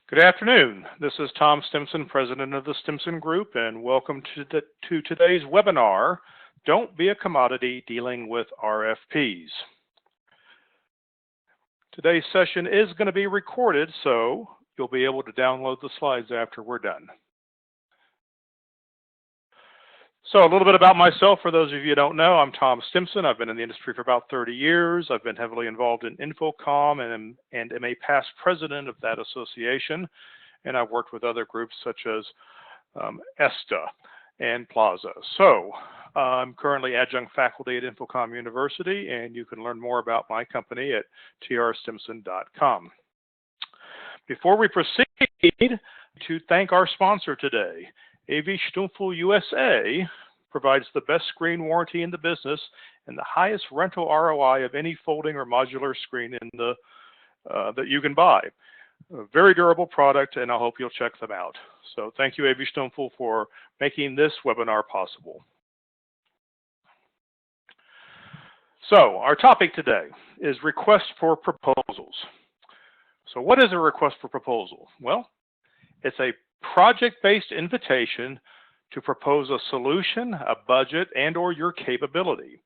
Good afternoon. This is Tom Stimson, President of the Stimson Group, and welcome to today's webinar, Don't Be a Commodity Dealing with RFPs. Today's session is going to be recorded, so you'll be able to download the slides after we're done. So a little bit about myself, for those of you who don't know, I'm Tom Stimson. I've been in the industry for about 30 years. I've been heavily involved in Infocom and am a past president of that association. And I've worked with other groups such as ESTA and Plaza. So I'm currently adjunct faculty at Infocom University, and you can learn more about my company at trstimson.com. Before we proceed, to thank our sponsor today. AV Stumpfel USA provides the best screen warranty in the business and the highest rental ROI of any folding or modular screen in the that you can buy. A very durable product, and I hope you'll check them out. So thank you, AV Stumpfel, for making this webinar possible. So our topic today is request for proposals. So what is a request for proposal? Well, it's a project-based invitation to propose a solution, a budget, and/or your capability.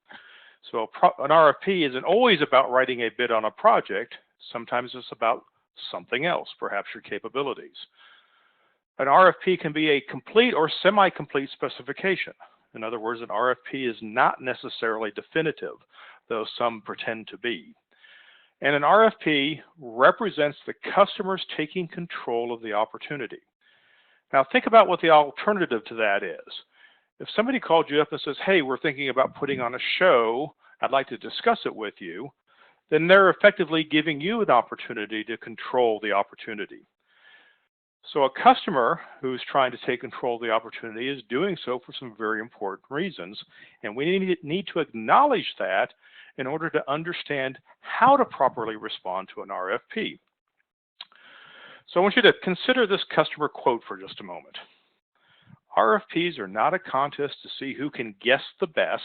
So an RFP isn't always about writing a bid on a project. Sometimes it's about something else, perhaps your capabilities. An RFP can be a complete or semi-complete specification. In other words, an RFP is not necessarily definitive, though some pretend to be. And an RFP represents the customers taking control of the opportunity. Now think about what the alternative to that is. If somebody called you up and says, hey, we're thinking about putting on a show, I'd like to discuss it with you, then they're effectively giving you an opportunity to control the opportunity. So a customer who's trying to take control of the opportunity is doing so for some very important reasons, and we need to acknowledge that in order to understand how to properly respond to an RFP. So I want you to consider this customer quote for just a moment. RFPs are not a contest to see who can guess the best.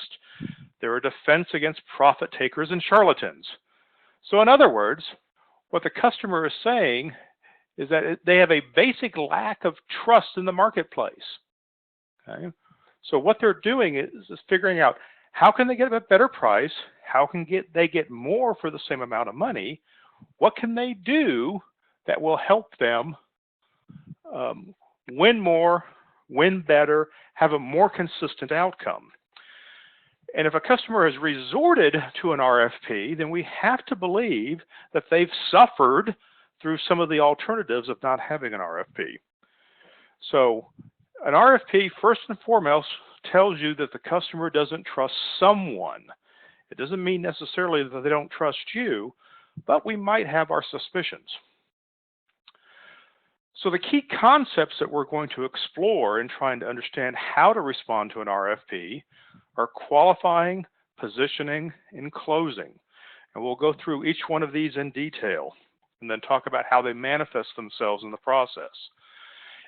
They're a defense against profit takers and charlatans. So in other words, what the customer is saying is that they have a basic lack of trust in the marketplace. Okay? So what they're doing is figuring out how can they get a better price, how can they get more for the same amount of money, what can they do that will help them win more, win better, have a more consistent outcome. And if a customer has resorted to an RFP, then we have to believe that they've suffered through some of the alternatives of not having an RFP. So an RFP, first and foremost, tells you that the customer doesn't trust someone. It doesn't mean necessarily that they don't trust you, but we might have our suspicions. So the key concepts that we're going to explore in trying to understand how to respond to an RFP are qualifying, positioning, and closing. And we'll go through each one of these in detail and then talk about how they manifest themselves in the process.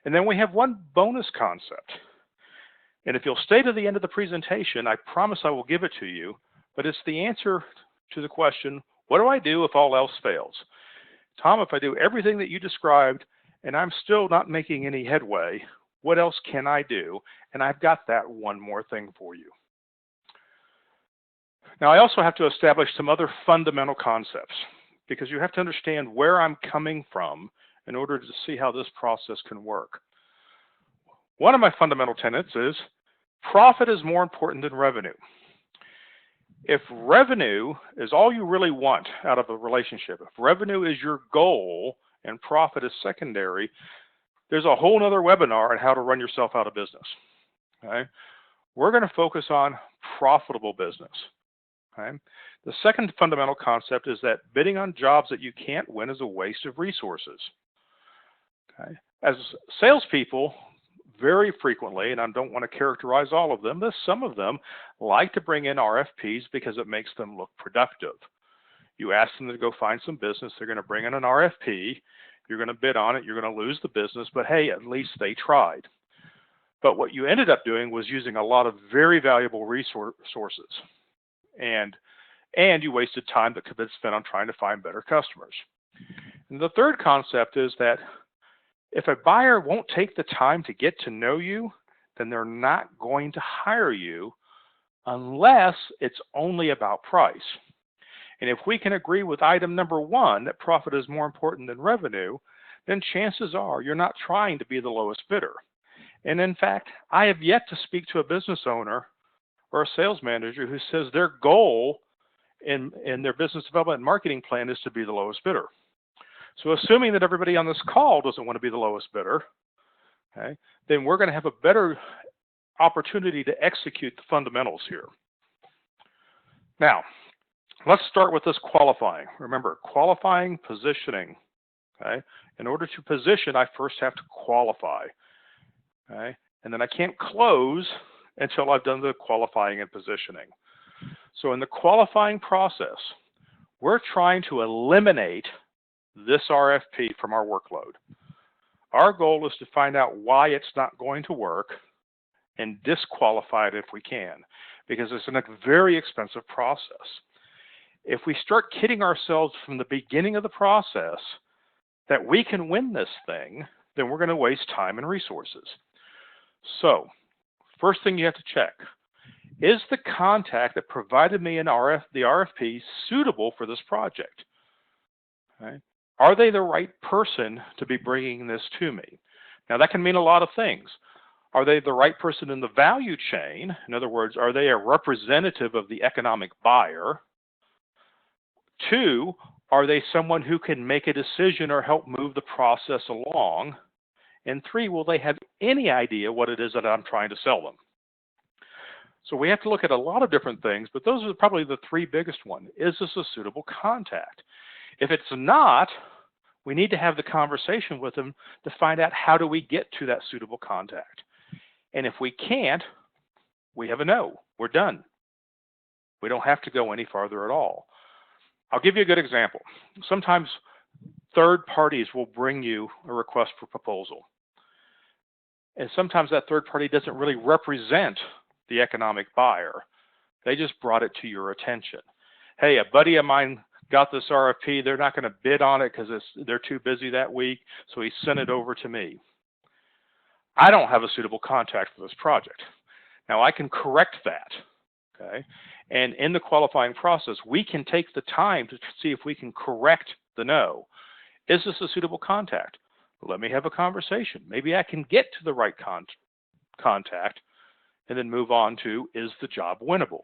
And then we have one bonus concept. And if you'll stay to the end of the presentation, I promise I will give it to you, but it's the answer to the question, what do I do if all else fails? Tom, if I do everything that you described and I'm still not making any headway, what else can I do? And I've got that one more thing for you. Now, I also have to establish some other fundamental concepts because you have to understand where I'm coming from in order to see how this process can work. One of my fundamental tenets is profit is more important than revenue. If revenue is all you really want out of a relationship, if revenue is your goal and profit is secondary, there's a whole nother webinar on how to run yourself out of business. Okay? We're going to focus on profitable business. Okay? The second fundamental concept is that bidding on jobs that you can't win is a waste of resources. Okay? As salespeople, very frequently, and I don't want to characterize all of them, but some of them like to bring in RFPs because it makes them look productive. You ask them to go find some business, they're going to bring in an RFP, you're going to bid on it, you're going to lose the business, but hey, at least they tried. But what you ended up doing was using a lot of very valuable resources, and you wasted time that could have been spent on trying to find better customers. And the third concept is that If a buyer won't take the time to get to know you, then they're not going to hire you unless it's only about price. And if we can agree with item number one, that profit is more important than revenue, then chances are you're not trying to be the lowest bidder. And in fact, I have yet to speak to a business owner or a sales manager who says their goal in their business development and marketing plan is to be the lowest bidder. So assuming that everybody on this call doesn't want to be the lowest bidder, okay, then we're going to have a better opportunity to execute the fundamentals here. Now, let's start with this qualifying. Remember, qualifying, positioning. Okay? In order to position, I first have to qualify. Okay? And then I can't close until I've done the qualifying and positioning. So in the qualifying process, we're trying to eliminate this RFP from our workload. Our goal is to find out why it's not going to work and disqualify it if we can, because it's a very expensive process. If we start kidding ourselves from the beginning of the process that we can win this thing, then we're going to waste time and resources. So, first thing you have to check, is the contact that provided me the RFP suitable for this project? Okay. Are they the right person to be bringing this to me? Now, that can mean a lot of things. Are they the right person in the value chain? In other words, are they a representative of the economic buyer? 2, are they someone who can make a decision or help move the process along? And 3, will they have any idea what it is that I'm trying to sell them? So we have to look at a lot of different things, but those are probably the 3 biggest ones. Is this a suitable contact? If it's not, we need to have the conversation with them to find out how do we get to that suitable contact. And if we can't, we have a no. We're done. We don't have to go any farther at all. I'll give you a good example. Sometimes third parties will bring you a request for proposal. And sometimes that third party doesn't really represent the economic buyer. They just brought it to your attention. Hey, a buddy of mine got this RFP. They're not going to bid on it because they're too busy that week, so he sent it over to me. I don't have a suitable contact for this project. Now, I can correct that, okay? And in the qualifying process, we can take the time to see if we can correct the no. Is this a suitable contact? Let me have a conversation. Maybe I can get to the right contact and then move on to, is the job winnable?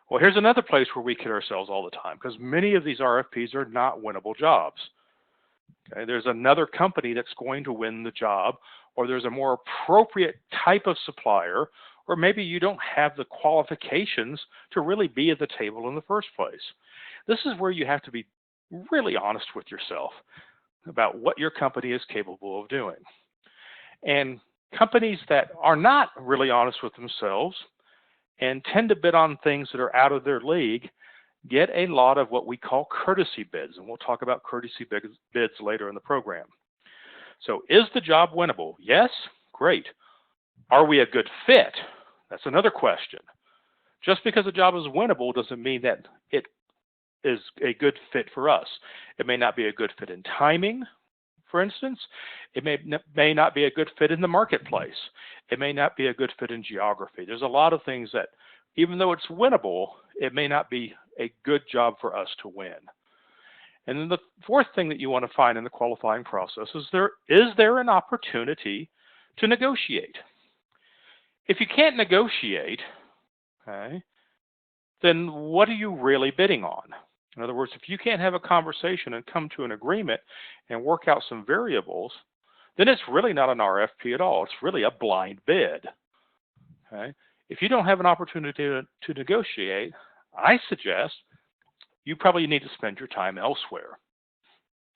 Well, here's another place where we kid ourselves all the time, because many of these RFPs are not winnable jobs. Okay? There's another company that's going to win the job, or there's a more appropriate type of supplier, or maybe you don't have the qualifications to really be at the table in the first place. This is where you have to be really honest with yourself about what your company is capable of doing. And companies that are not really honest with themselves and tend to bid on things that are out of their league get a lot of what we call courtesy bids, and we'll talk about courtesy bids later in the program. So is the job winnable? Yes? Great. Are we a good fit? That's another question. Just because a job is winnable doesn't mean that it is a good fit for us. It may not be a good fit in timing, for instance. It may not be a good fit in the marketplace. It may not be a good fit in geography. There's a lot of things that, even though it's winnable, it may not be a good job for us to win. And then the fourth thing that you want to find in the qualifying process is there an opportunity to negotiate? If you can't negotiate, okay, then what are you really bidding on? In other words, if you can't have a conversation and come to an agreement and work out some variables, then it's really not an RFP at all. It's really a blind bid. Okay? If you don't have an opportunity to negotiate, I suggest you probably need to spend your time elsewhere.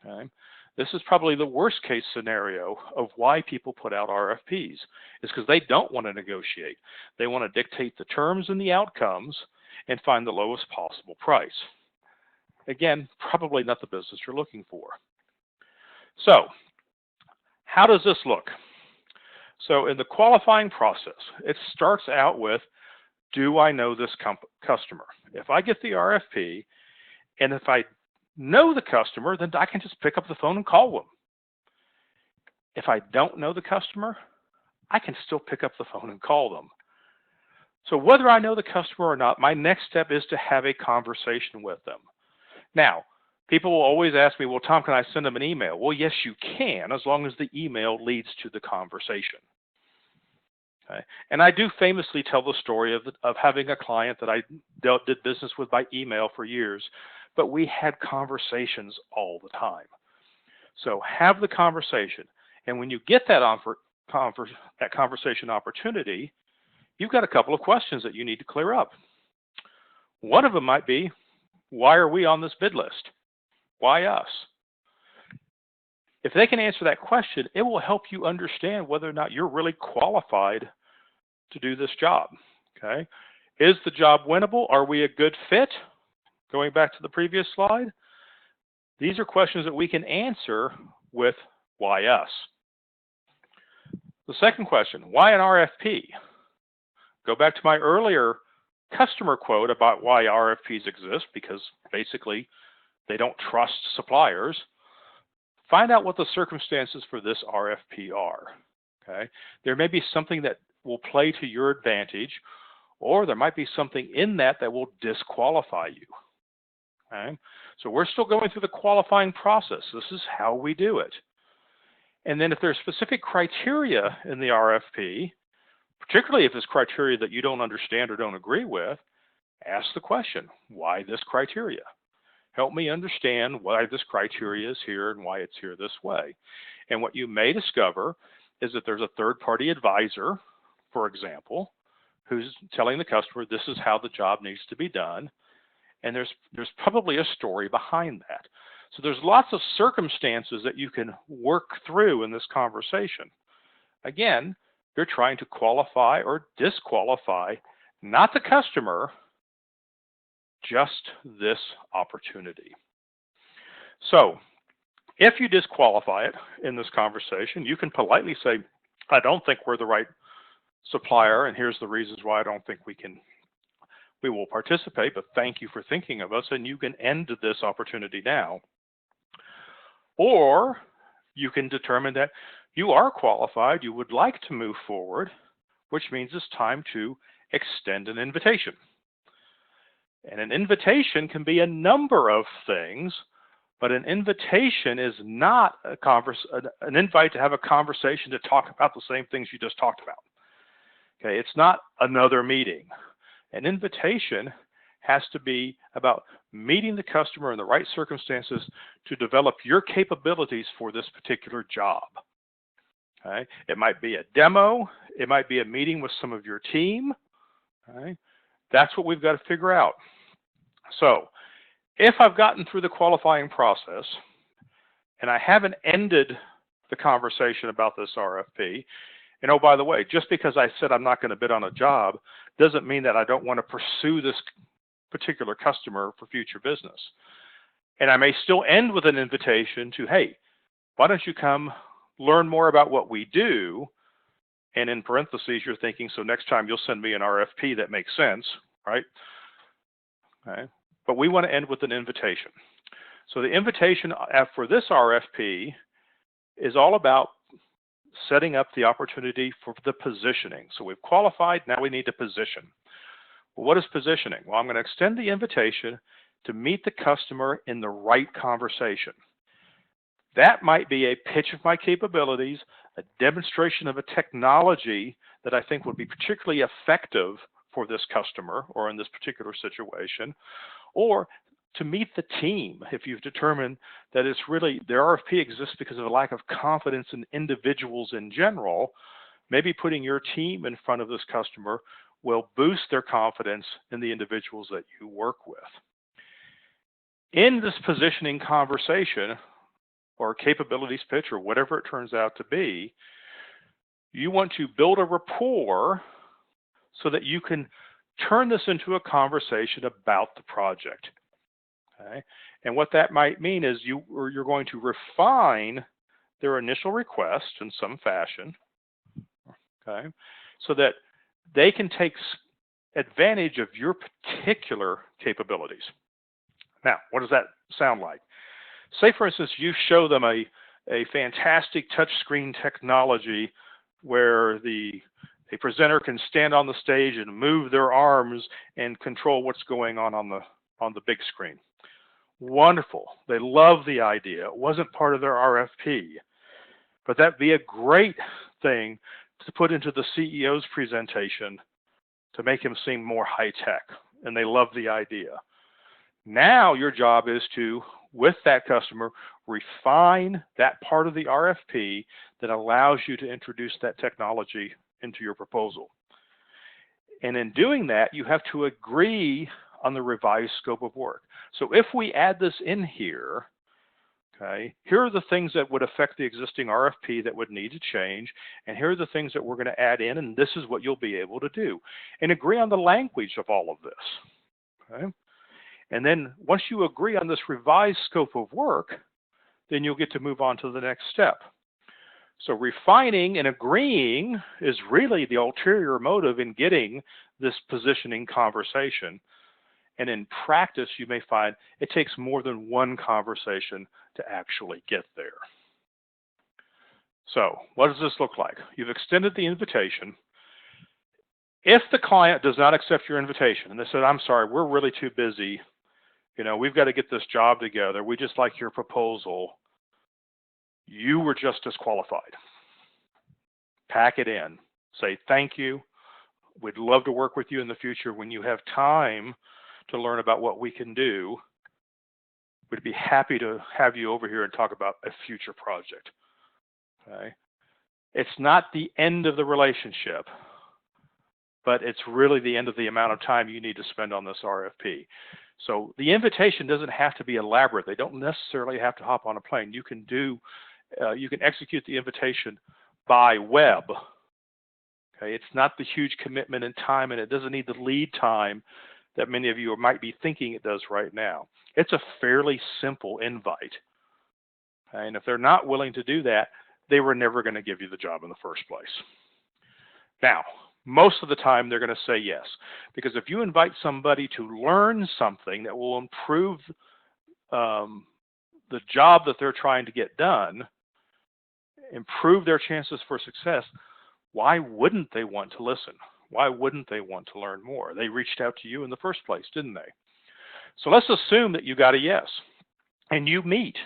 Okay? This is probably the worst case scenario of why people put out RFPs, is because they don't want to negotiate. They want to dictate the terms and the outcomes and find the lowest possible price. Again, probably not the business you're looking for. So, how does this look? So in the qualifying process, it starts out with, do I know this customer? If I get the RFP, and if I know the customer, then I can just pick up the phone and call them. If I don't know the customer, I can still pick up the phone and call them. So whether I know the customer or not, my next step is to have a conversation with them. Now, people will always ask me, well, Tom, can I send them an email? Well, yes, you can, as long as the email leads to the conversation. Okay? And I do famously tell the story of having a client that I did business with by email for years, but we had conversations all the time. So have the conversation. And when you get that conversation opportunity, you've got a couple of questions that you need to clear up. One of them might be, why are we on this bid list? Why us? If they can answer that question, it will help you understand whether or not you're really qualified to do this job. Okay? Is the job winnable? Are we a good fit? Going back to the previous slide, these are questions that we can answer with why us. The second question, why an RFP? Go back to my earlier customer quote about why RFPs exist, because basically they don't trust suppliers. Find out what the circumstances for this RFP are. Okay? There may be something that will play to your advantage, or there might be something in that that will disqualify you. Okay? So we're still going through the qualifying process. This is how we do it. And then if there's specific criteria in the RFP, particularly if it's criteria that you don't understand or don't agree with, ask the question, why this criteria? Help me understand why this criteria is here and why it's here this way. And what you may discover is that there's a third-party advisor, for example, who's telling the customer this is how the job needs to be done. And there's probably a story behind that. So there's lots of circumstances that you can work through in this conversation. Again, you're trying to qualify or disqualify not the customer, just this opportunity. So if you disqualify it in this conversation, you can politely say, I don't think we're the right supplier, and here's the reasons why I don't think we will participate, but thank you for thinking of us, and you can end this opportunity now. Or you can determine that you are qualified, you would like to move forward, which means it's time to extend an invitation. And an invitation can be a number of things, but an invitation is not an invite to have a conversation to talk about the same things you just talked about. Okay, it's not another meeting. An invitation has to be about meeting the customer in the right circumstances to develop your capabilities for this particular job. Okay? It might be a demo, it might be a meeting with some of your team. Okay? That's what we've got to figure out. So if I've gotten through the qualifying process and I haven't ended the conversation about this RFP, and oh, by the way, just because I said I'm not going to bid on a job doesn't mean that I don't want to pursue this particular customer for future business. And I may still end with an invitation to, hey, why don't you come learn more about what we do? And in parentheses, you're thinking, so next time you'll send me an RFP that makes sense, right? Okay. But we want to end with an invitation. So the invitation for this RFP is all about setting up the opportunity for the positioning. So we've qualified, now we need to position. Well, what is positioning? Well, I'm going to extend the invitation to meet the customer in the right conversation. That might be a pitch of my capabilities, a demonstration of a technology that I think would be particularly effective for this customer or in this particular situation, or to meet the team if you've determined that it's really, the RFP exists because of a lack of confidence in individuals in general. Maybe putting your team in front of this customer will boost their confidence in the individuals that you work with. In this positioning conversation or capabilities pitch or whatever it turns out to be, you want to build a rapport so that you can turn this into a conversation about the project. Okay? And what that might mean is you're going to refine their initial request in some fashion, okay, so that they can take advantage of your particular capabilities. Now, what does that sound like? Say, for instance, you show them a a fantastic touchscreen technology where a presenter can stand on the stage and move their arms and control what's going on the big screen. Wonderful. They love the idea. It wasn't part of their RFP, but that'd be a great thing to put into the CEO's presentation to make him seem more high tech, and they love the idea. Now your job is to, with that customer, refine that part of the RFP that allows you to introduce that technology into your proposal. And in doing that, you have to agree on the revised scope of work. So if we add this in here, okay, here are the things that would affect the existing RFP that would need to change, and here are the things that we're going to add in, and this is what you'll be able to do. And agree on the language of all of this. Okay? And then once you agree on this revised scope of work, then you'll get to move on to the next step. So refining and agreeing is really the ulterior motive in getting this positioning conversation. And in practice, you may find it takes more than one conversation to actually get there. So what does this look like? You've extended the invitation. If the client does not accept your invitation and they said, I'm sorry, we're really too busy, we've got to get this job together, we just like your proposal, you were just disqualified. Pack it in. Say thank you. We'd love to work with you in the future when you have time to learn about what we can do. We'd be happy to have you over here and talk about a future project. Okay? It's not the end of the relationship, but it's really the end of the amount of time you need to spend on this RFP. So the invitation doesn't have to be elaborate. They don't necessarily have to hop on a plane. You can execute the invitation by web. Okay, it's not the huge commitment in time, and it doesn't need the lead time that many of you might be thinking it does right now. It's a fairly simple invite. Okay, and if they're not willing to do that, they were never going to give you the job in the first place. Now, most of the time they're going to say yes, because if you invite somebody to learn something that will improve the job that they're trying to get done, improve their chances for success, why wouldn't they want to listen? Why wouldn't they want to learn more? They reached out to you in the first place, didn't they? So let's assume that you got a yes, and you meet.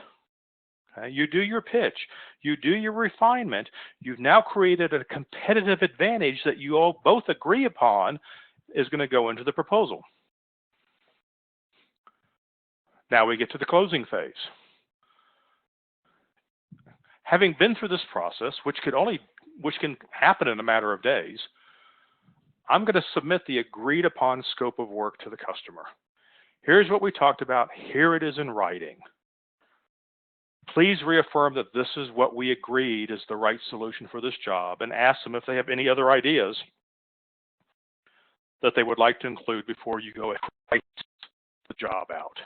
Okay? You do your pitch. You do your refinement. You've now created a competitive advantage that you all both agree upon is going to go into the proposal. Now we get to the closing phase. Having been through this process, which can happen in a matter of days, I'm going to submit the agreed upon scope of work to the customer. Here's what we talked about. Here it is in writing. Please reaffirm that this is what we agreed is the right solution for this job, and ask them if they have any other ideas that they would like to include before you go and write the job out.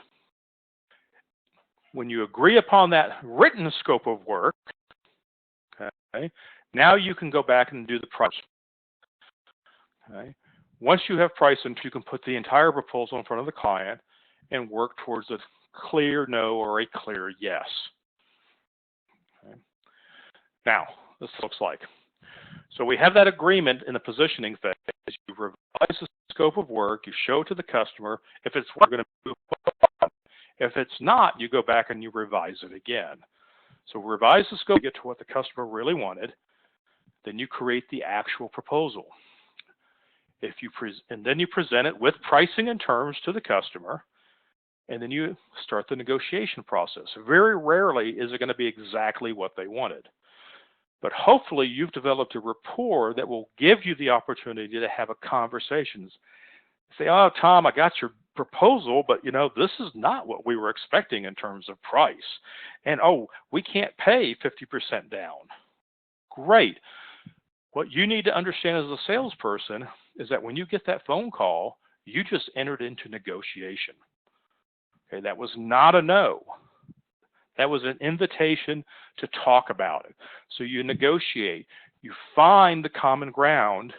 When you agree upon that written scope of work, okay, now you can go back and do the price. Okay. Once you have pricing, you can put the entire proposal in front of the client and work towards a clear no or a clear yes. Okay. Now, this looks like. So we have that agreement in the positioning phase. You revise the scope of work, you show it to the customer. If it's what we're going to move on. If it's not, you go back and you revise it again. So revise the scope, get to what the customer really wanted. Then you create the actual proposal. And then you present it with pricing and terms to the customer, and then you start the negotiation process. Very rarely is it going to be exactly what they wanted. But hopefully you've developed a rapport that will give you the opportunity to have a conversation. Say, oh, Tom, I got your proposal, but this is not what we were expecting in terms of price. And oh, we can't pay 50% down. Great. What you need to understand as a salesperson is that when you get that phone call, you just entered into negotiation. Okay, that was not a no. That was an invitation to talk about it. So you negotiate, you find the common ground.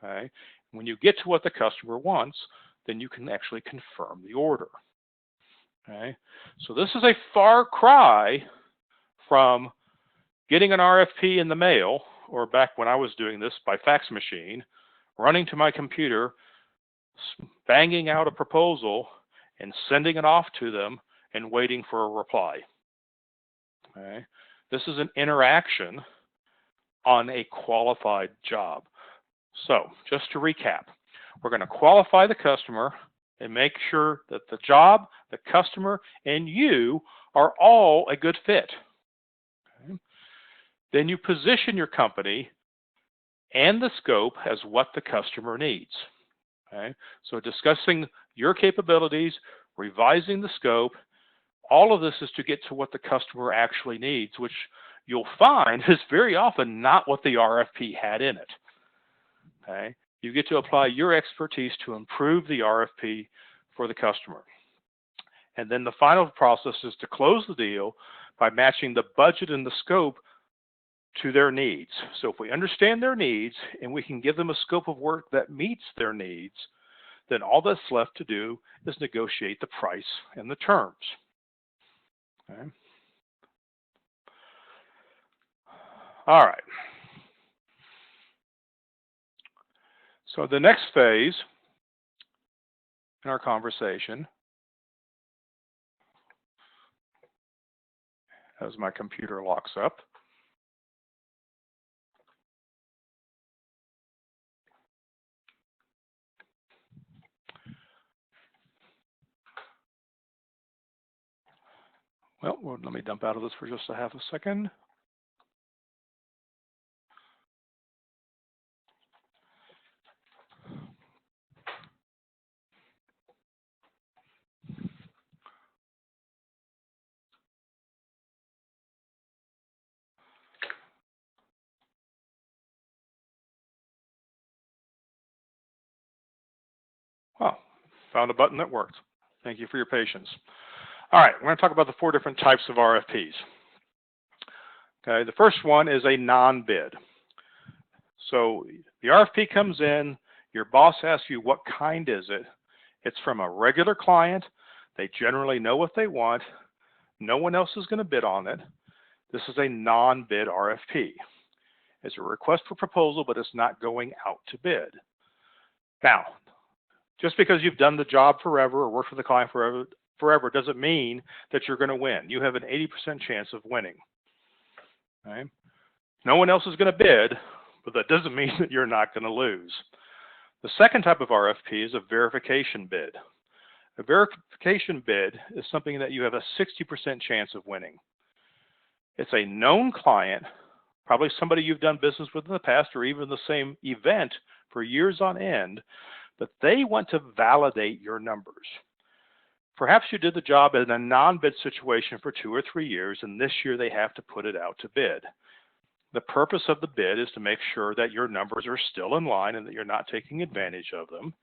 Okay, when you get to what the customer wants, then you can actually confirm the order. Okay, so this is a far cry from getting an RFP in the mail, or back when I was doing this by fax machine, running to my computer, banging out a proposal, and sending it off to them and waiting for a reply. Okay? This is an interaction on a qualified job. So just to recap, we're going to qualify the customer and make sure that the job, the customer, and you are all a good fit. Okay? Then you position your company and the scope as what the customer needs. Okay? So discussing your capabilities, revising the scope, all of this is to get to what the customer actually needs, which you'll find is very often not what the RFP had in it. Okay? You get to apply your expertise to improve the RFP for the customer. And then the final process is to close the deal by matching the budget and the scope to their needs. So if we understand their needs and we can give them a scope of work that meets their needs, then all that's left to do is negotiate the price and the terms. Okay. All right. So the next phase in our conversation, as my computer locks up, well, let me dump out of this for just a half a second. Wow, found a button that worked. Thank you for your patience. All right, we're going to talk about the 4 different types of RFPs. Okay, the first one is a non-bid. So the RFP comes in, your boss asks you what kind is it. It's from a regular client. They generally know what they want. No one else is going to bid on it. This is a non-bid RFP. It's a request for proposal, but it's not going out to bid. Now, just because you've done the job forever or worked for the client forever doesn't mean that you're going to win. You have an 80% chance of winning. Okay? No one else is going to bid, but that doesn't mean that you're not going to lose. The second type of RFP is a verification bid. A verification bid is something that you have a 60% chance of winning. It's a known client, probably somebody you've done business with in the past or even the same event for years on end, but they want to validate your numbers. Perhaps you did the job in a non-bid situation for 2 or 3 years, and this year they have to put it out to bid. The purpose of the bid is to make sure that your numbers are still in line and that you're not taking advantage of them.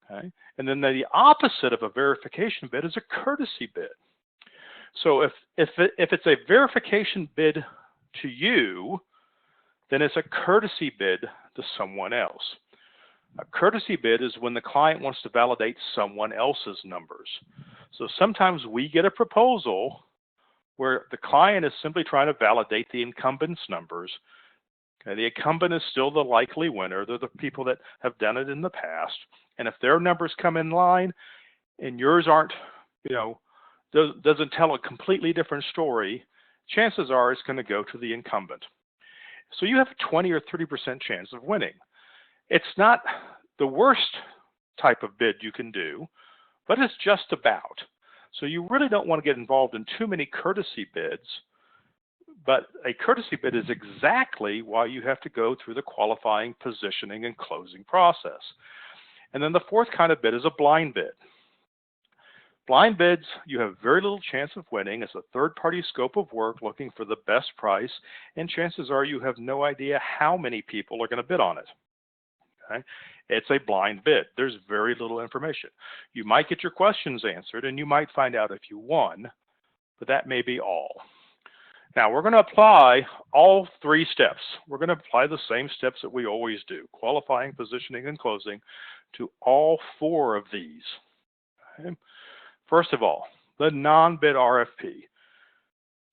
Okay? And then the opposite of a verification bid is a courtesy bid. So if it's a verification bid to you, then it's a courtesy bid to someone else. A courtesy bid is when the client wants to validate someone else's numbers. So sometimes we get a proposal where the client is simply trying to validate the incumbent's numbers. Okay, the incumbent is still the likely winner. They're the people that have done it in the past. And if their numbers come in line and yours aren't, doesn't tell a completely different story, chances are it's going to go to the incumbent. So you have a 20 or 30% chance of winning. It's not the worst type of bid you can do, but it's just about. So you really don't want to get involved in too many courtesy bids, but a courtesy bid is exactly why you have to go through the qualifying, positioning, and closing process. And then the fourth kind of bid is a blind bid. Blind bids, you have very little chance of winning. It's a third-party scope of work looking for the best price, and chances are you have no idea how many people are going to bid on it. Okay? It's a blind bid. There's very little information. You might get your questions answered, and you might find out if you won, but that may be all. Now, we're going to apply all 3 steps. We're going to apply the same steps that we always do, qualifying, positioning, and closing, to all 4 of these. Okay? First of all, the non-bid RFP.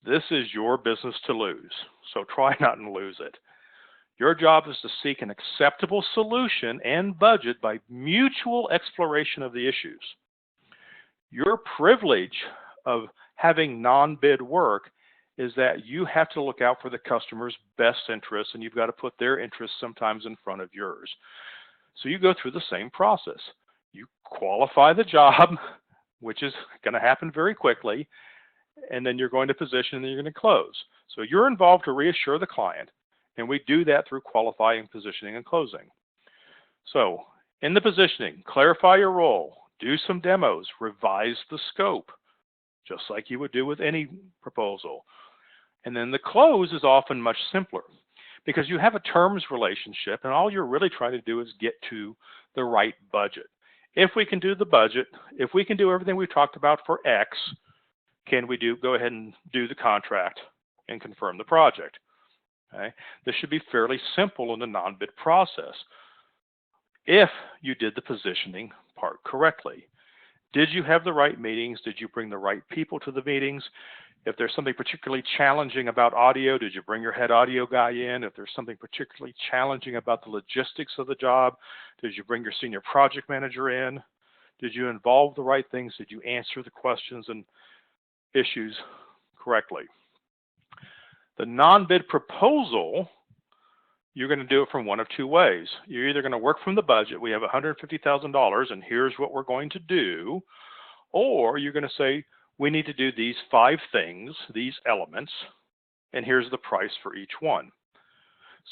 This is your business to lose, so try not to lose it. Your job is to seek an acceptable solution and budget by mutual exploration of the issues. Your privilege of having non-bid work is that you have to look out for the customer's best interests, and you've got to put their interests sometimes in front of yours. So you go through the same process. You qualify the job, which is going to happen very quickly, and then you're going to position and you're going to close. So you're involved to reassure the client, and we do that through qualifying, positioning, and closing. So in the positioning, clarify your role, do some demos, revise the scope, just like you would do with any proposal. And then the close is often much simpler because you have a terms relationship, and all you're really trying to do is get to the right budget. If we can do the budget, if we can do everything we've talked about for X, can we go ahead and do the contract and confirm the project? Okay. This should be fairly simple in the non-bid process if you did the positioning part correctly. Did you have the right meetings? Did you bring the right people to the meetings? If there's something particularly challenging about audio, did you bring your head audio guy in? If there's something particularly challenging about the logistics of the job, did you bring your senior project manager in? Did you involve the right things? Did you answer the questions and issues correctly? The non-bid proposal, you're going to do it from one of two ways. You're either going to work from the budget, we have $150,000 and here's what we're going to do, or you're going to say, we need to do these 5 things, these elements, and here's the price for each one.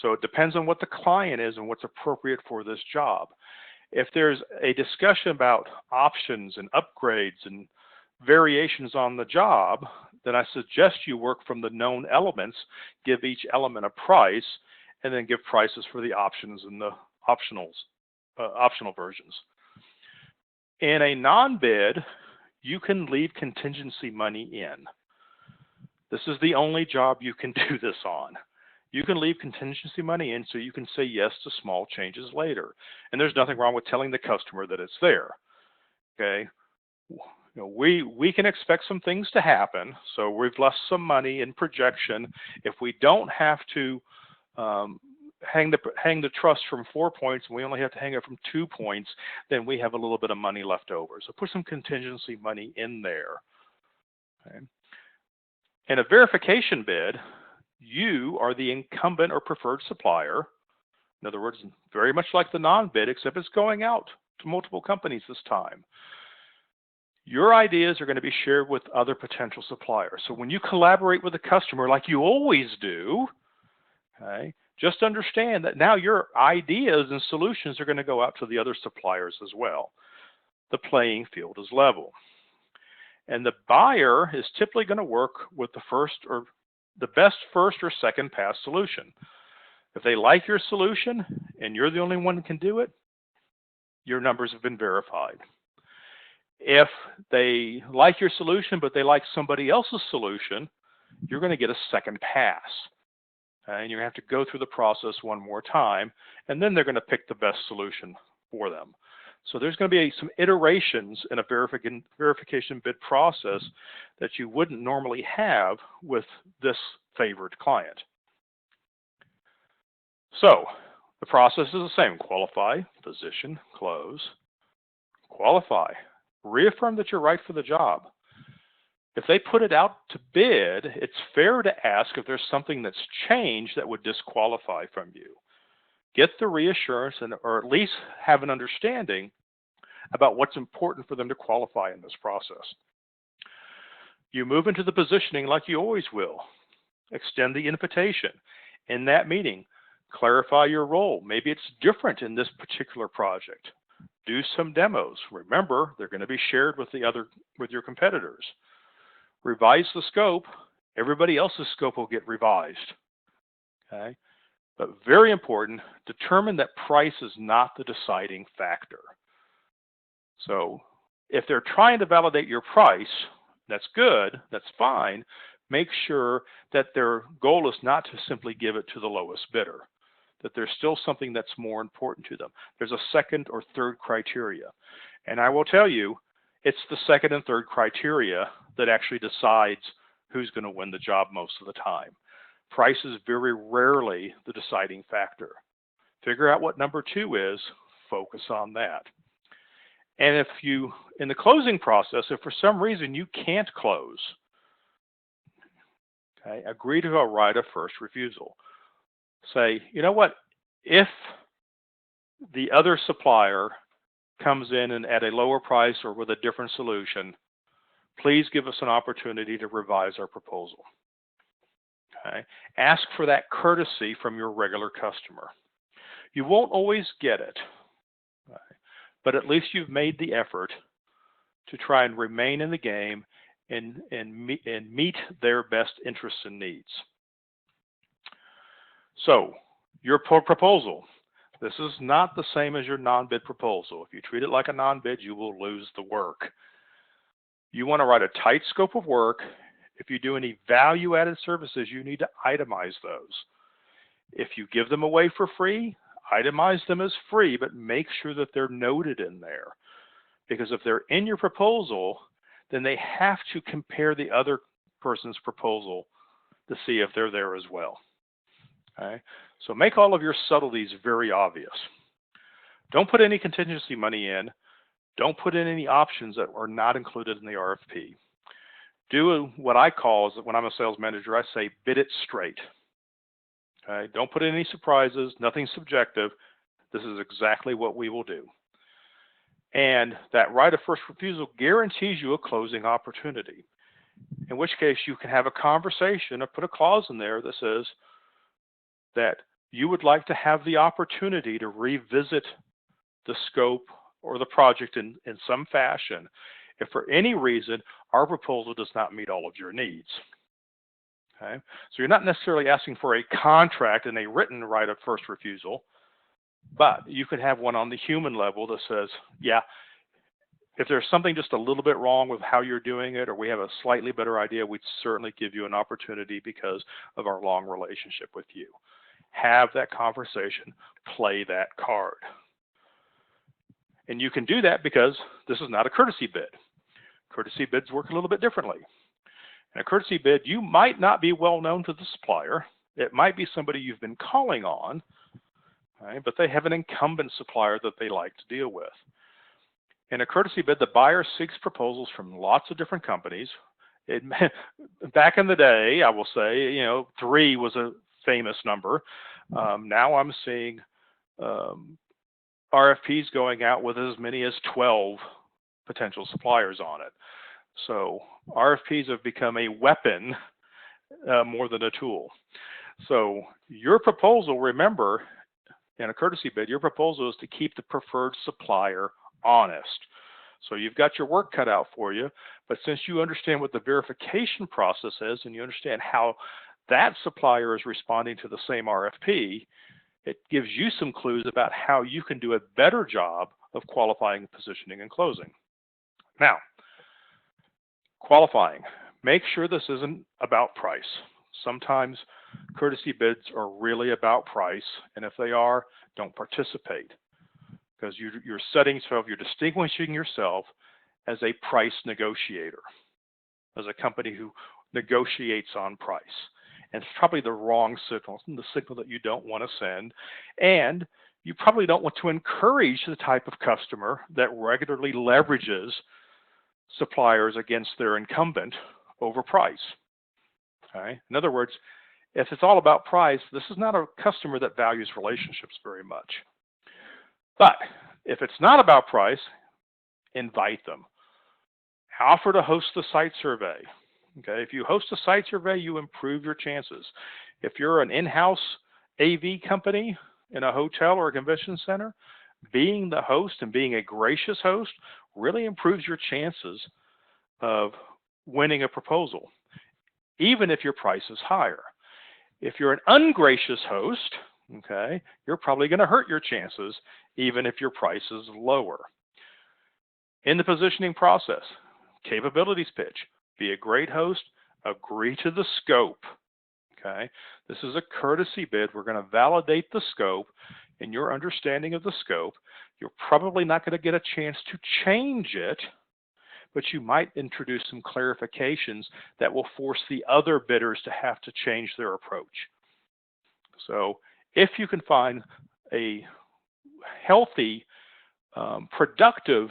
So it depends on what the client is and what's appropriate for this job. If there's a discussion about options and upgrades and variations on the job, then I suggest you work from the known elements, give each element a price, and then give prices for the options and the optional versions. In a non-bid, you can leave contingency money in. This is the only job you can do this on. You can leave contingency money in so you can say yes to small changes later. And there's nothing wrong with telling the customer that it's there. Okay. You know, we can expect some things to happen, so we've left some money in projection. If we don't have to hang the truss from 4 points and we only have to hang it from 2 points, then we have a little bit of money left over. So put some contingency money in there. Okay. In a verification bid, you are the incumbent or preferred supplier. In other words, very much like the non-bid, except it's going out to multiple companies this time. Your ideas are going to be shared with other potential suppliers. So when you collaborate with a customer like you always do, okay, just understand that now your ideas and solutions are going to go out to the other suppliers as well. The playing field is level. And the buyer is typically going to work with the best first or second pass solution. If they like your solution and you're the only one who can do it, your numbers have been verified. If they like your solution, but they like somebody else's solution, you're going to get a second pass. And you have to go through the process one more time, and then they're going to pick the best solution for them. So there's going to be some iterations in a verification bid process that you wouldn't normally have with this favored client. So the process is the same: qualify, position, close, qualify. Reaffirm that you're right for the job. If they put it out to bid, it's fair to ask if there's something that's changed that would disqualify from you. Get the reassurance or at least have an understanding about what's important for them to qualify in this process. You move into the positioning like you always will. Extend the invitation. In that meeting, clarify your role. Maybe it's different in this particular project. Do some demos. Remember, they're going to be shared with your competitors. Revise the scope. Everybody else's scope will get revised. Okay? But very important, determine that price is not the deciding factor. So if they're trying to validate your price, that's good, that's fine. Make sure that their goal is not to simply give it to the lowest bidder, that there's still something that's more important to them. There's a second or third criteria. And I will tell you, it's the second and third criteria that actually decides who's going to win the job most of the time. Price is very rarely the deciding factor. Figure out what number 2 is, focus on that. And if you, in the closing process, if for some reason you can't close, okay, agree to a right of first refusal. Say, you know what, if the other supplier comes in and at a lower price or with a different solution, please give us an opportunity to revise our proposal. Okay? Ask for that courtesy from your regular customer. You won't always get it, right? But at least you've made the effort to try and remain in the game and meet their best interests and needs. So, your proposal. This is not the same as your non-bid proposal. If you treat it like a non-bid, you will lose the work. You want to write a tight scope of work. If you do any value-added services, you need to itemize those. If you give them away for free, itemize them as free, but make sure that they're noted in there. Because if they're in your proposal, then they have to compare the other person's proposal to see if they're there as well. Okay? So make all of your subtleties very obvious. Don't put any contingency money in. Don't put in any options that are not included in the RFP. Do what I call, when I'm a sales manager, I say bid it straight. Okay? Don't put in any surprises, nothing subjective. This is exactly what we will do. And that right of first refusal guarantees you a closing opportunity, in which case you can have a conversation or put a clause in there that says that you would like to have the opportunity to revisit the scope or the project in some fashion if for any reason our proposal does not meet all of your needs. Okay? So you're not necessarily asking for a contract and a written right of first refusal, but you could have one on the human level that says, yeah, if there's something just a little bit wrong with how you're doing it, or we have a slightly better idea, we'd certainly give you an opportunity because of our long relationship with you. Have that conversation, play that card. And you can do that because this is not a courtesy bid. Courtesy bids work a little bit differently. In a courtesy bid, you might not be well known to the supplier. It might be somebody you've been calling on, right, but they have an incumbent supplier that they like to deal with. In a courtesy bid, the buyer seeks proposals from lots of different companies. Back in the day, I will say, 3 was a famous number. Now I'm seeing RFPs going out with as many as 12 potential suppliers on it. So RFPs have become a weapon more than a tool. So your proposal, remember, in a courtesy bid, your proposal is to keep the preferred supplier honest. So you've got your work cut out for you, but since you understand what the verification process is and you understand how that supplier is responding to the same RFP, it gives you some clues about how you can do a better job of qualifying, positioning, and closing. Now, qualifying. Make sure this isn't about price. Sometimes courtesy bids are really about price, and if they are, don't participate, because you're setting yourself, you're distinguishing yourself as a price negotiator, as a company who negotiates on price. And it's probably the wrong signal, the signal that you don't want to send. And you probably don't want to encourage the type of customer that regularly leverages suppliers against their incumbent over price. Okay? In other words, if it's all about price, this is not a customer that values relationships very much. But if it's not about price, invite them. Offer to host the site survey. Okay, if you host a site survey, you improve your chances. If you're an in-house AV company in a hotel or a convention center, being the host and being a gracious host really improves your chances of winning a proposal, even if your price is higher. If you're an ungracious host, okay, you're probably going to hurt your chances, even if your price is lower. In the positioning process, capabilities pitch. Be a great host, agree to the scope, okay? This is a courtesy bid. We're going to validate the scope. In your understanding of the scope, you're probably not going to get a chance to change it, but you might introduce some clarifications that will force the other bidders to have to change their approach. So if you can find a healthy, productive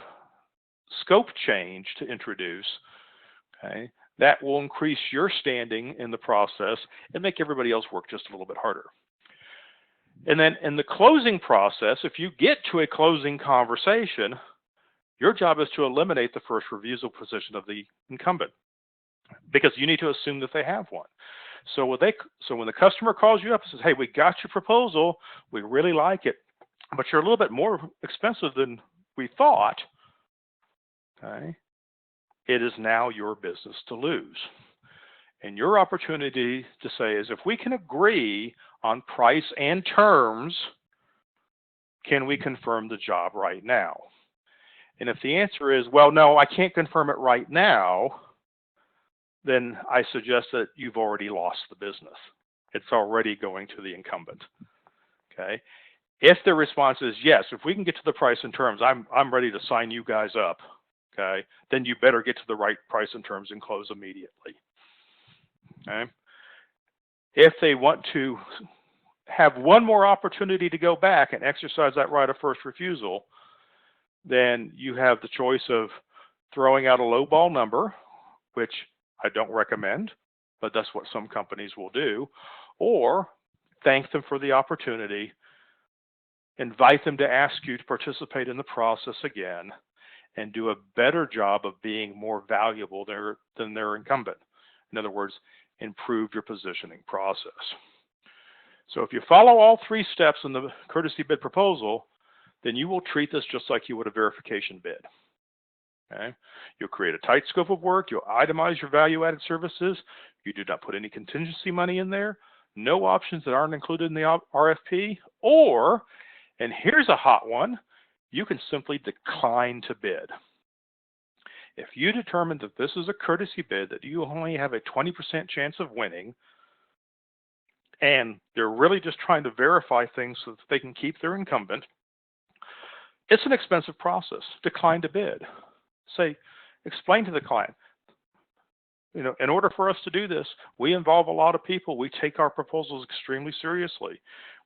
scope change to introduce, okay, that will increase your standing in the process and make everybody else work just a little bit harder. And then in the closing process, if you get to a closing conversation, your job is to eliminate the first refusal position of the incumbent, because you need to assume that they have one. So when the customer calls you up and says, hey, we got your proposal, we really like it, but you're a little bit more expensive than we thought, okay, it is now your business to lose. And your opportunity to say is, if we can agree on price and terms, can we confirm the job right now? And if the answer is, well, no, I can't confirm it right now, then I suggest that you've already lost the business. It's already going to the incumbent. Okay. If the response is yes, if we can get to the price and terms, I'm ready to sign you guys up. Okay, then you better get to the right price and terms and close immediately. Okay. If they want to have one more opportunity to go back and exercise that right of first refusal, then you have the choice of throwing out a lowball number, which I don't recommend, but that's what some companies will do, or thank them for the opportunity, invite them to ask you to participate in the process again, and do a better job of being more valuable than their incumbent. In other words, improve your positioning process. So if you follow all three steps in the courtesy bid proposal, then you will treat this just like you would a verification bid. Okay? You'll create a tight scope of work, you'll itemize your value-added services, you do not put any contingency money in there, no options that aren't included in the RFP, or, and here's a hot one, you can simply decline to bid. If you determine that this is a courtesy bid, that you only have a 20% chance of winning, and they're really just trying to verify things so that they can keep their incumbent, it's an expensive process. Decline to bid. Say, explain to the client, you know, in order for us to do this, we involve a lot of people. We take our proposals extremely seriously.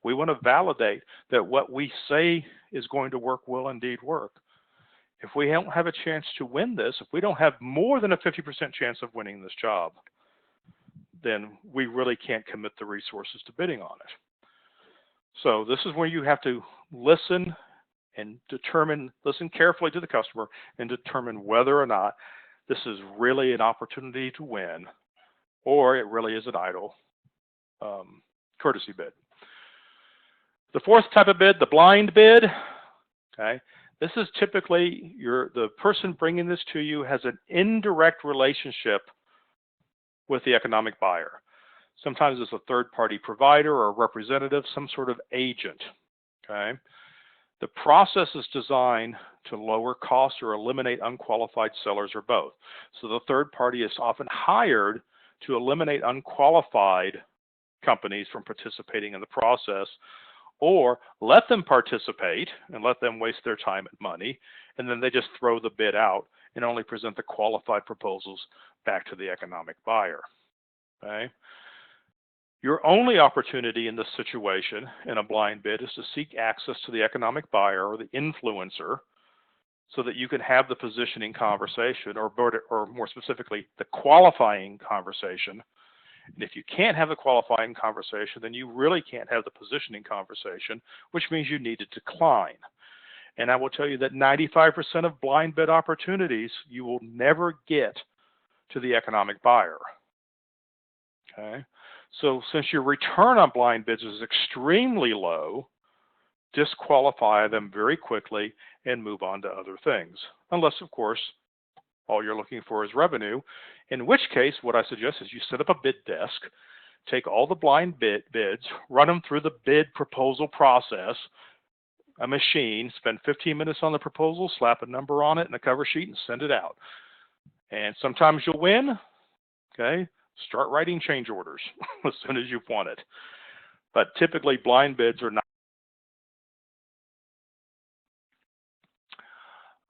We want to validate that what we say is going to work will indeed work. If we don't have a chance to win this, if we don't have more than a 50% chance of winning this job, then we really can't commit the resources to bidding on it. So this is where you have to listen and listen carefully to the customer and determine whether or not this is really an opportunity to win, or it really is an idle courtesy bid. The fourth type of bid, the blind bid, okay? This is typically the person bringing this to you has an indirect relationship with the economic buyer. Sometimes it's a third-party provider or a representative, some sort of agent, okay? The process is designed to lower costs or eliminate unqualified sellers or both. So the third party is often hired to eliminate unqualified companies from participating in the process, or let them participate and let them waste their time and money, and then they just throw the bid out and only present the qualified proposals back to the economic buyer. Okay? Your only opportunity in this situation in a blind bid is to seek access to the economic buyer or the influencer so that you can have the positioning conversation, or more specifically, the qualifying conversation. And if you can't have the qualifying conversation, then you really can't have the positioning conversation, which means you need to decline. And I will tell you that 95% of blind bid opportunities, you will never get to the economic buyer. Okay? So since your return on blind bids is extremely low, disqualify them very quickly and move on to other things. Unless, of course, all you're looking for is revenue, in which case what I suggest is you set up a bid desk, take all the blind bids, run them through the bid proposal process, a machine, spend 15 minutes on the proposal, slap a number on it and a cover sheet and send it out. And sometimes you'll win, okay? Start writing change orders as soon as you want it. But typically blind bids are not.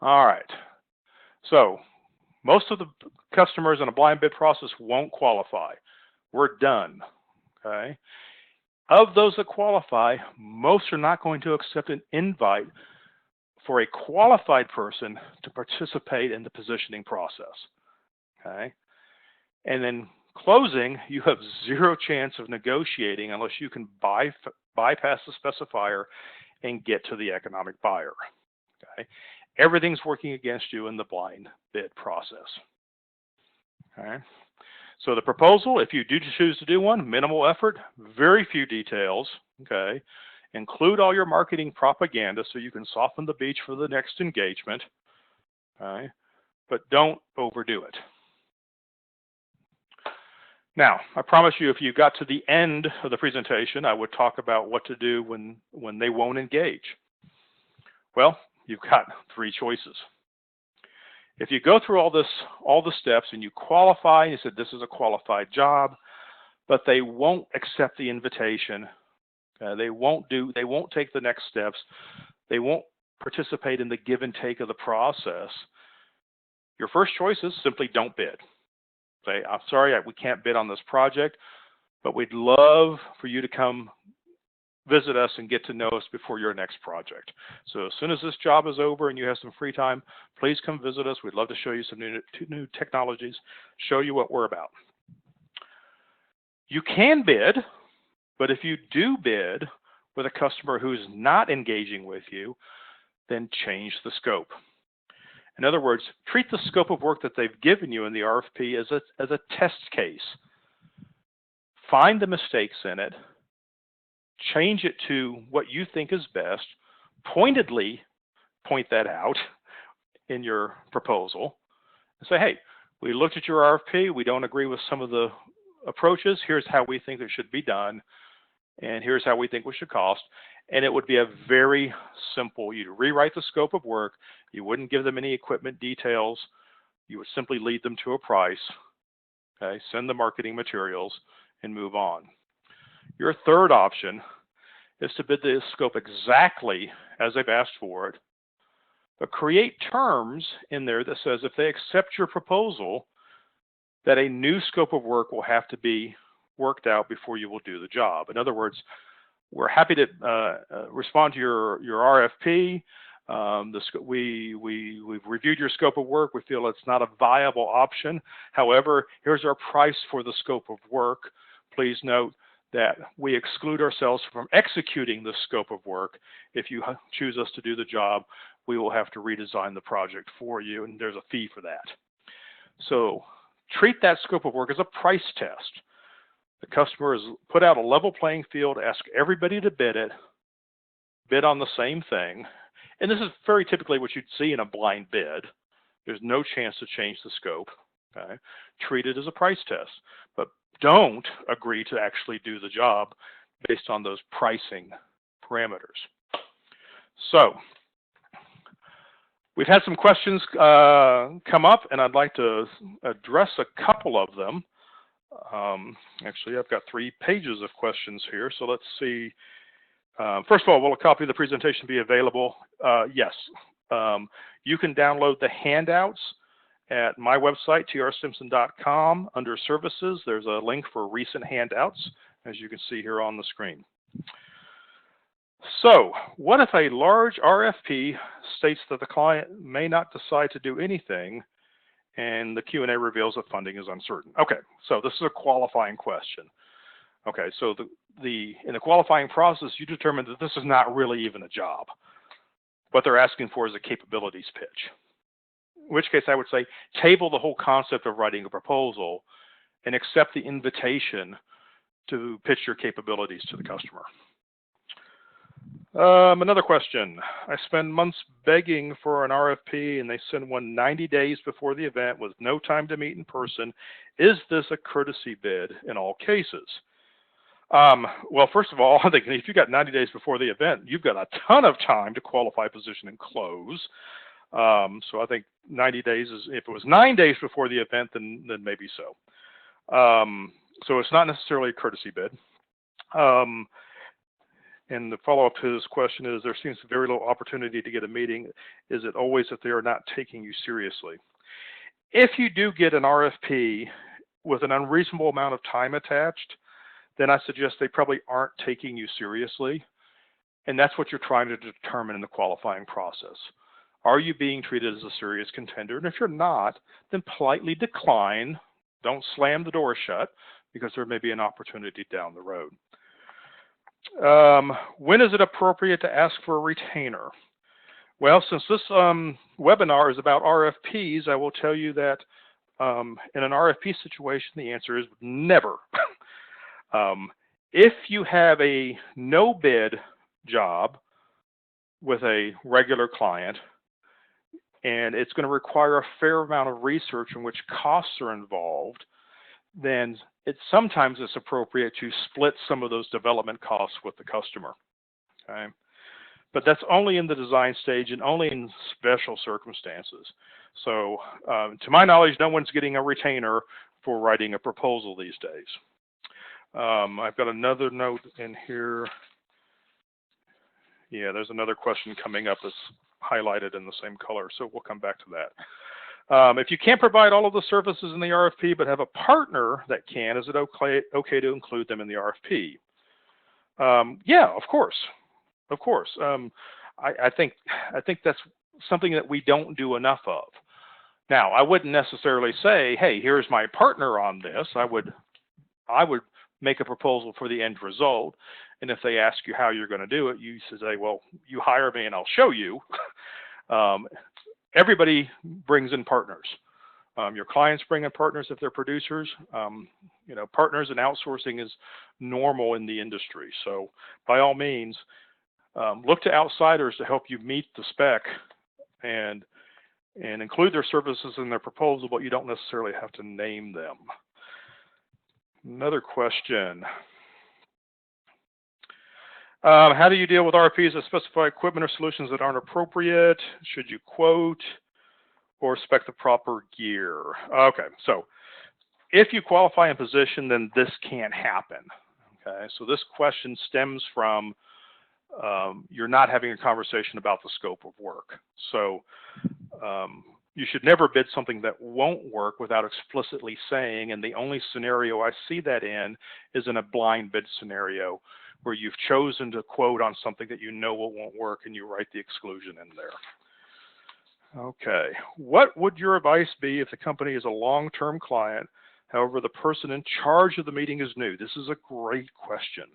All right. So Most of the customers in a blind bid process won't qualify. We're done, okay? Of those that qualify, most are not going to accept an invite for a qualified person to participate in the positioning process, okay? And then closing, you have zero chance of negotiating unless you can bypass the specifier and get to the economic buyer, okay? Everything's working against you in the blind bid process, okay? So the proposal, if you do choose to do one, minimal effort, very few details, okay? Include all your marketing propaganda so you can soften the beach for the next engagement, okay? But don't overdo it. Now, I promise you, if you got to the end of the presentation, I would talk about what to do when they won't engage. Well, you've got three choices. If you go through all the steps and you qualify, you said this is a qualified job, but they won't accept the invitation. They won't take the next steps. They won't participate in the give and take of the process. Your first choice is simply don't bid. Say, I'm sorry, we can't bid on this project, but we'd love for you to come visit us and get to know us before your next project. So as soon as this job is over and you have some free time, please come visit us. We'd love to show you some new technologies, show you what we're about. You can bid, but if you do bid with a customer who's not engaging with you, then change the scope. In other words, treat the scope of work that they've given you in the RFP as a test case. Find the mistakes in it, change it to what you think is best, pointedly point that out in your proposal, and say, hey, we looked at your RFP, we don't agree with some of the approaches, here's how we think it should be done, and here's how we think we should cost. And it would be a very simple, you'd rewrite the scope of work, you wouldn't give them any equipment details, you would simply lead them to a price, okay, send the marketing materials, and move on. Your third option is to bid the scope exactly as they've asked for it, but create terms in there that says if they accept your proposal, that a new scope of work will have to be worked out before you will do the job. In other words, we're happy to respond to your RFP. We've reviewed your scope of work. We feel it's not a viable option. However, here's our price for the scope of work. Please note that we exclude ourselves from executing the scope of work. If you choose us to do the job, we will have to redesign the project for you, and there's a fee for that. So treat that scope of work as a price test. The customer has put out a level playing field, ask everybody to bid it, bid on the same thing. And this is very typically what you'd see in a blind bid. There's no chance to change the scope. Okay? Treat it as a price test, but don't agree to actually do the job based on those pricing parameters. So we've had some questions come up, and I'd like to address a couple of them. Actually, I've got 3 pages of questions here, so let's see. First of all, will a copy of the presentation be available? Yes. You can download the handouts at my website, trstimpson.com. Under Services, there's a link for recent handouts, as you can see here on the screen. So, what if a large RFP states that the client may not decide to do anything, and the Q&A reveals that funding is uncertain? Okay, so this is a qualifying question. Okay, so in the qualifying process, you determine that this is not really even a job. What they're asking for is a capabilities pitch. In which case I would say, table the whole concept of writing a proposal and accept the invitation to pitch your capabilities to the customer. Another question. I spend months begging for an RFP and they send one 90 days before the event with no time to meet in person. Is this a courtesy bid in all cases? Well, first of all, I think if you got 90 days before the event, you've got a ton of time to qualify, position, and close. So I think 90 days is, if it was 9 days before the event, then maybe so. So it's not necessarily a courtesy bid. And the follow-up to this question is, there seems very little opportunity to get a meeting. Is it always that they are not taking you seriously? If you do get an RFP with an unreasonable amount of time attached, then I suggest they probably aren't taking you seriously. And that's what you're trying to determine in the qualifying process. Are you being treated as a serious contender? And if you're not, then politely decline. Don't slam the door shut, because there may be an opportunity down the road. When is it appropriate to ask for a retainer? Well, since this webinar is about RFPs, I will tell you that in an RFP situation, the answer is never. If you have a no bid job with a regular client, and it's going to require a fair amount of research in which costs are involved, then sometimes it's appropriate to split some of those development costs with the customer. Okay? But that's only in the design stage and only in special circumstances. So to my knowledge, no one's getting a retainer for writing a proposal these days. I've got another note in here. Yeah, there's another question coming up that's highlighted in the same color, so we'll come back to that. If you can't provide all of the services in the RFP but have a partner that can, is it okay to include them in the RFP? Yeah, of course. Of course. I think that's something that we don't do enough of. Now, I wouldn't necessarily say, hey, here's my partner on this. I would make a proposal for the end result. And if they ask you how you're going to do it, you say, well, you hire me and I'll show you. Everybody brings in partners. Your clients bring in partners if they're producers. Partners and outsourcing is normal in the industry. So by all means, look to outsiders to help you meet the spec and include their services in their proposal, but you don't necessarily have to name them. Another question. How do you deal with RFPs that specify equipment or solutions that aren't appropriate? Should you quote or spec the proper gear? Okay, so if you qualify in position, then this can't happen. Okay, so this question stems from you're not having a conversation about the scope of work. So you should never bid something that won't work without explicitly saying, and the only scenario I see that in is in a blind bid scenario where you've chosen to quote on something that you know it won't work and you write the exclusion in there. Okay, what would your advice be if the company is a long-term client, however the person in charge of the meeting is new? This is a great question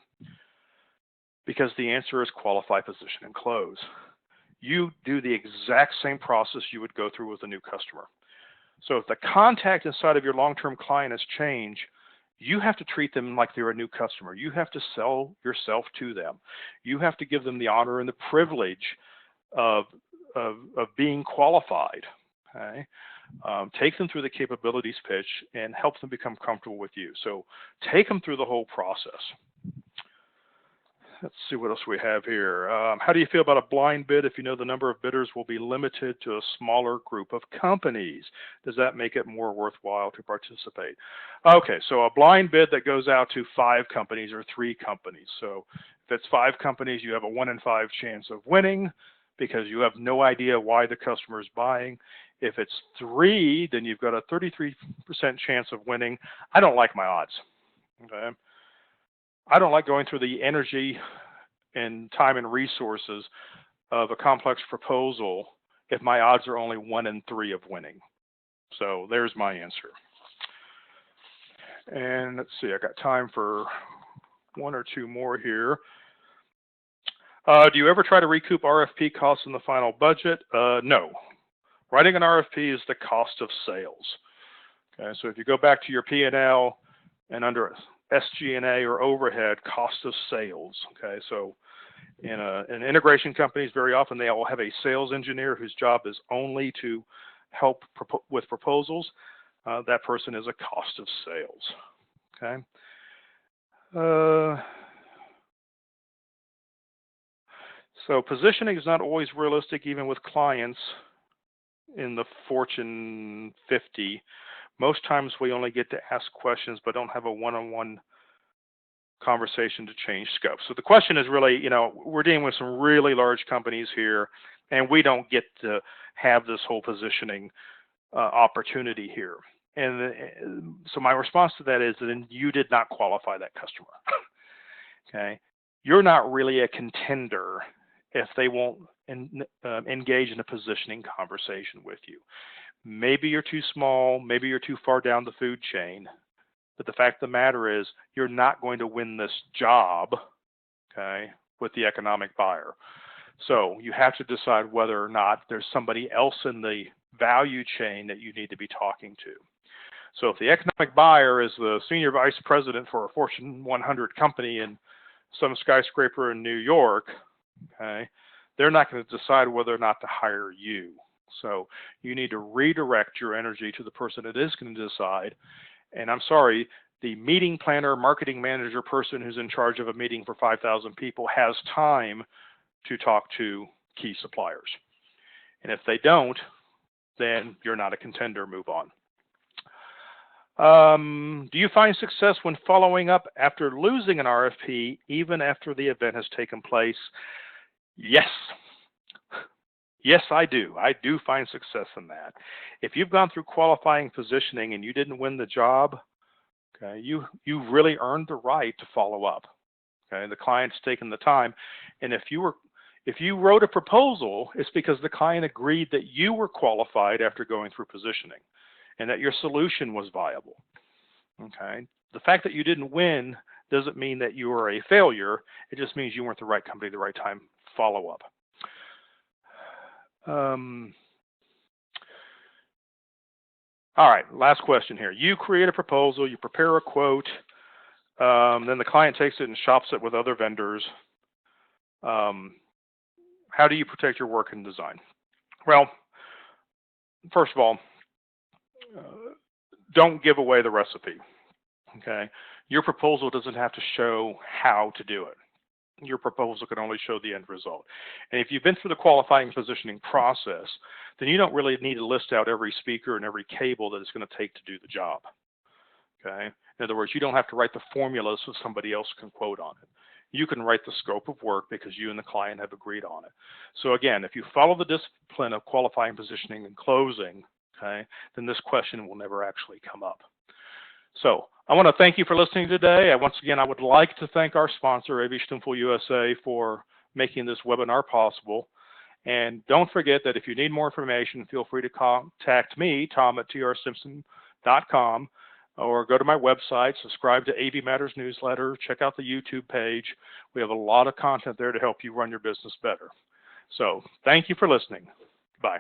because the answer is qualify, position, and close. You do the exact same process you would go through with a new customer. So if the contact inside of your long-term client has changed, you have to treat them like they're a new customer. You have to sell yourself to them. You have to give them the honor and the privilege of being qualified. Okay? Take them through the capabilities pitch and help them become comfortable with you. So take them through the whole process. Let's see what else we have here. How do you feel about a blind bid if you know the number of bidders will be limited to a smaller group of companies? Does that make it more worthwhile to participate? Okay, so a blind bid that goes out to 5 companies or 3 companies. So if it's 5 companies, you have a 1 in 5 chance of winning because you have no idea why the customer is buying. If it's 3, then you've got a 33% chance of winning. I don't like my odds. Okay. I don't like going through the energy and time and resources of a complex proposal if my odds are only 1 in 3 of winning. So there's my answer. And let's see, I got time for 1 or 2 more here. Do you ever try to recoup RFP costs in the final budget? No. Writing an RFP is the cost of sales. Okay, so if you go back to your P&L and under SG&A or overhead, cost of sales. Okay, so in integration companies, very often they will have a sales engineer whose job is only to help with proposals. That person is a cost of sales. Okay. So positioning is not always realistic, even with clients in the Fortune 50. Most times we only get to ask questions, but don't have a one-on-one conversation to change scope. So the question is really, we're dealing with some really large companies here, and we don't get to have this whole positioning opportunity here. And so my response to that is that you did not qualify that customer. Okay, you're not really a contender if they won't engage in a positioning conversation with you. Maybe you're too small, maybe you're too far down the food chain, but the fact of the matter is you're not going to win this job, okay, with the economic buyer. So you have to decide whether or not there's somebody else in the value chain that you need to be talking to. So if the economic buyer is the senior vice president for a Fortune 100 company in some skyscraper in New York, okay, they're not going to decide whether or not to hire you. So you need to redirect your energy to the person that is going to decide. And I'm sorry, the meeting planner, marketing manager person who's in charge of a meeting for 5,000 people has time to talk to key suppliers. And if they don't, then you're not a contender, move on. Do you find success when following up after losing an RFP, even after the event has taken place? Yes. Yes, I do. I do find success in that. If you've gone through qualifying positioning and you didn't win the job, okay, you really earned the right to follow up. Okay, the client's taken the time, and if you wrote a proposal, it's because the client agreed that you were qualified after going through positioning, and that your solution was viable. Okay, the fact that you didn't win doesn't mean that you were a failure. It just means you weren't the right company at the right time. Follow up. All right, last question here. You create a proposal, you prepare a quote, then the client takes it and shops it with other vendors. How do you protect your work and design? Well, first of all, don't give away the recipe. Okay, your proposal doesn't have to show how to do it. Your proposal can only show the end result. And if you've been through the qualifying positioning process, then you don't really need to list out every speaker and every cable that it's going to take to do the job. Okay, in other words, you don't have to write the formula so somebody else can quote on it. You can write the scope of work because you and the client have agreed on it. So again, if you follow the discipline of qualifying, positioning, and closing, okay, then this question will never actually come up. So I want to thank you for listening today. Once again, I would like to thank our sponsor, AV Stummful USA, for making this webinar possible. And don't forget that if you need more information, feel free to contact me, Tom at trsimpson.com, or go to my website, subscribe to AV Matters newsletter, check out the YouTube page. We have a lot of content there to help you run your business better. So thank you for listening. Bye.